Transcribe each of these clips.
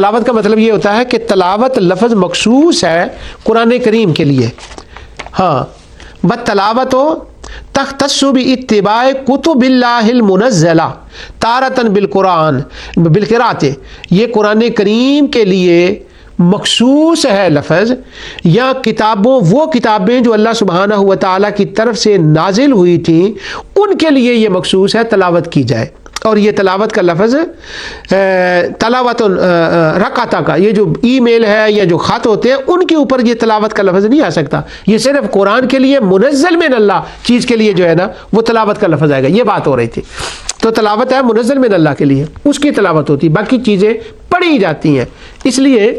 تلاوت کا مطلب یہ ہوتا ہے کہ تلاوت لفظ مخصوص ہے قرآن کریم کے لیے. ہاں بتلاوت تختص باتباع کتب اللہ المنزلہ تارۃ بالقرآن بالقراءۃ، یہ قرآن کریم کے لیے مخصوص ہے لفظ، یا وہ کتابیں جو اللہ سبحانہ و تعالیٰ کی طرف سے نازل ہوئی تھیں ان کے لیے یہ مخصوص ہے تلاوت کی جائے. اور یہ تلاوت کا لفظ تلاوت رکعتا کا، یہ جو ای میل ہے یا جو خط ہوتے ہیں ان کے اوپر یہ تلاوت کا لفظ نہیں آ سکتا. یہ صرف قرآن کے لیے منزل من اللہ چیز کے لیے جو ہے نا وہ تلاوت کا لفظ آئے گا. یہ بات ہو رہی تھی. تو تلاوت ہے منزل من اللہ کے لیے، اس کی تلاوت ہوتی، باقی چیزیں پڑھی جاتی ہیں. اس لیے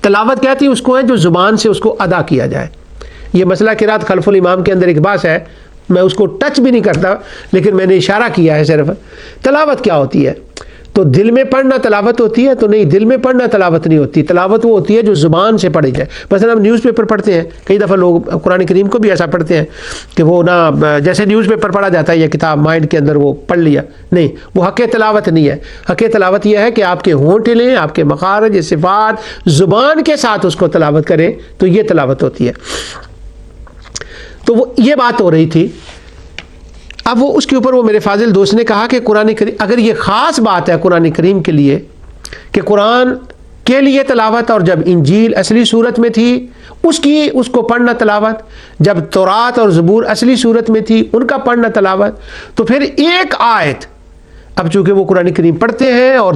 تلاوت کہتی ہے اس کو ہے جو زبان سے اس کو ادا کیا جائے. یہ مسئلہ قرات خلف الامام کے اندر ایک بات ہے، میں اس کو ٹچ بھی نہیں کرتا لیکن میں نے اشارہ کیا ہے صرف. تلاوت کیا ہوتی ہے؟ تو دل میں پڑھنا تلاوت ہوتی ہے؟ تو نہیں، دل میں پڑھنا تلاوت نہیں ہوتی. تلاوت وہ ہوتی ہے جو زبان سے پڑھی جائے. مثلا ہم نیوز پیپر پڑھتے ہیں، کئی دفعہ لوگ قرآن کریم کو بھی ایسا پڑھتے ہیں کہ وہ نہ جیسے نیوز پیپر پڑھا جاتا ہے یا کتاب مائنڈ کے اندر وہ پڑھ لیا، نہیں، وہ حق تلاوت نہیں ہے. حق تلاوت یہ ہے کہ آپ کے ہونٹ لیں، آپ کے مخارج صفات زبان کے ساتھ اس کو تلاوت کریں، تو یہ تلاوت ہوتی ہے. تو وہ یہ بات ہو رہی تھی. اب وہ اس کے اوپر وہ میرے فاضل دوست نے کہا کہ قرآن کریم اگر یہ خاص بات ہے قرآن کریم کے لیے کہ قرآن کے لیے تلاوت، اور جب انجیل اصلی صورت میں تھی اس کو پڑھنا تلاوت، جب تورات اور زبور اصلی صورت میں تھی ان کا پڑھنا تلاوت، تو پھر ایک آیت، اب چونکہ وہ قرآن کریم پڑھتے ہیں اور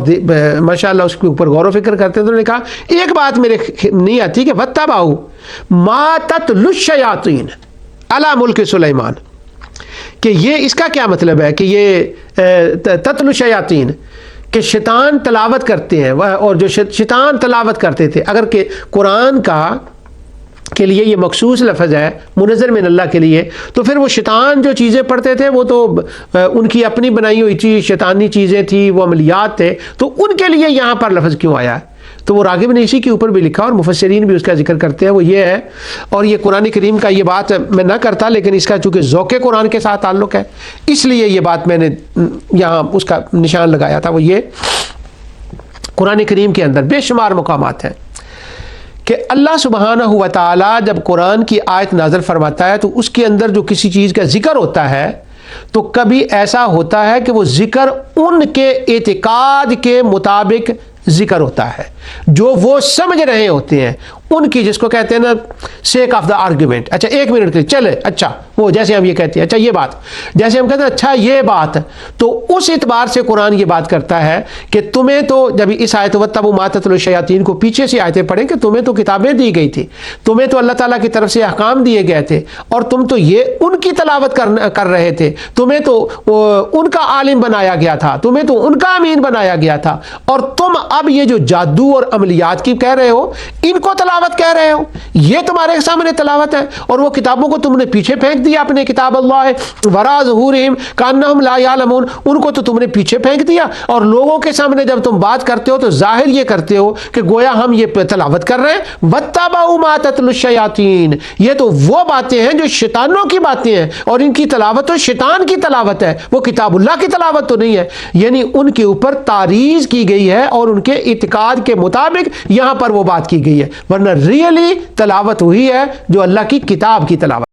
ماشاءاللہ اس کے اوپر غور و فکر کرتے ہیں، تو انہوں نے کہا ایک بات میرے نہیں آتی کہ وَاتَّبَعُوا مَا تَتْلُو الشَّيَاطِينُ عَلَىٰ مُلْكِ سُلَيْمَانَ، کہ یہ اس کا کیا مطلب ہے کہ یہ تتلو شیاطین کہ شیطان تلاوت کرتے ہیں، اور جو شیطان تلاوت کرتے تھے. اگر کہ قرآن کے لیے یہ مخصوص لفظ ہے منزل من اللہ کے لیے، تو پھر وہ شیطان جو چیزیں پڑھتے تھے وہ تو ان کی اپنی بنائی ہوئی تھی، شیطانی چیزیں تھیں، وہ عملیات تھے، تو ان کے لیے یہاں پر لفظ کیوں آیا ہے؟ تو وہ راغب نے اسی کے اوپر بھی لکھا اور مفسرین بھی اس کا ذکر کرتے ہیں. وہ یہ ہے، اور یہ قرآن کریم کا یہ بات میں نہ کرتا لیکن اس کا چونکہ ذوق قرآن کے ساتھ تعلق ہے اس لیے یہ بات میں نے یہاں اس کا نشان لگایا تھا. وہ یہ قرآن کریم کے اندر بے شمار مقامات ہیں کہ اللہ سبحانہ و تعالیٰ جب قرآن کی آیت نازل فرماتا ہے تو اس کے اندر جو کسی چیز کا ذکر ہوتا ہے تو کبھی ایسا ہوتا ہے کہ وہ ذکر ان کے اعتقاد کے مطابق ذکر ہوتا ہے جو وہ سمجھ رہے ہوتے ہیں، ان کی جس کو کہتے ہیں نا سیک آف دا آرگیومنٹ. اچھا ایک منٹ کے لیے چلے، اچھا وہ جیسے ہم یہ کہتے ہیں، اچھا یہ بات جیسے ہم کہتے ہیں اچھا یہ بات، تو اس اعتبار سے قرآن یہ بات کرتا ہے کہ تمہیں تو جب اس آیت وَاتَّبَعُوا مَا تَتْلُو الشَّيَاطِينُ کو پیچھے سے آیتیں پڑھیں کہ تمہیں تو کتابیں دی گئی تھی، تمہیں تو اللہ تعالیٰ کی طرف سے احکام دیے گئے تھے، اور تم تو یہ ان کی تلاوت کر رہے تھے، تمہیں تو ان کا عالم بنایا گیا تھا، تمہیں تو ان کا امین بنایا گیا تھا، اور تم اب یہ جو جادو اور عملیات کی کہہ رہے ہو ان کو تلاوت کہہ رہے ہو، یہ تمہارے سامنے تلاوت ہے. اور وہ کتابوں کو تم نے پیچھے پھینک دیا، اپنے کتاب اللہ وراء ظہورہم کأنہم لا یعلمون، ان کو تو تم نے پیچھے پھینک دیا، اور لوگوں کے سامنے جب تم بات کرتے ہو تو ظاہر یہ کرتے ہو کہ گویا ہم یہ تلاوت کر رہے ہیں. وَاتَّبَعُوا مَا تَتْلُو الشَّيَاطِينُ، یہ تو وہ باتیں ہیں جو شیطانوں کی باتیں ہیں، اور ان کی تلاوت تو شیطان کی تلاوت ہے، وہ کتاب اللہ کی تلاوت تو نہیں ہے. یعنی ان کے اوپر تعریض کی گئی ہے اور ان کے اعتقاد کے مطابق یہاں پر وہ بات کی گئی ہے، ورنہ ریئلی تلاوت وہی ہے جو اللہ کی کتاب کی تلاوت.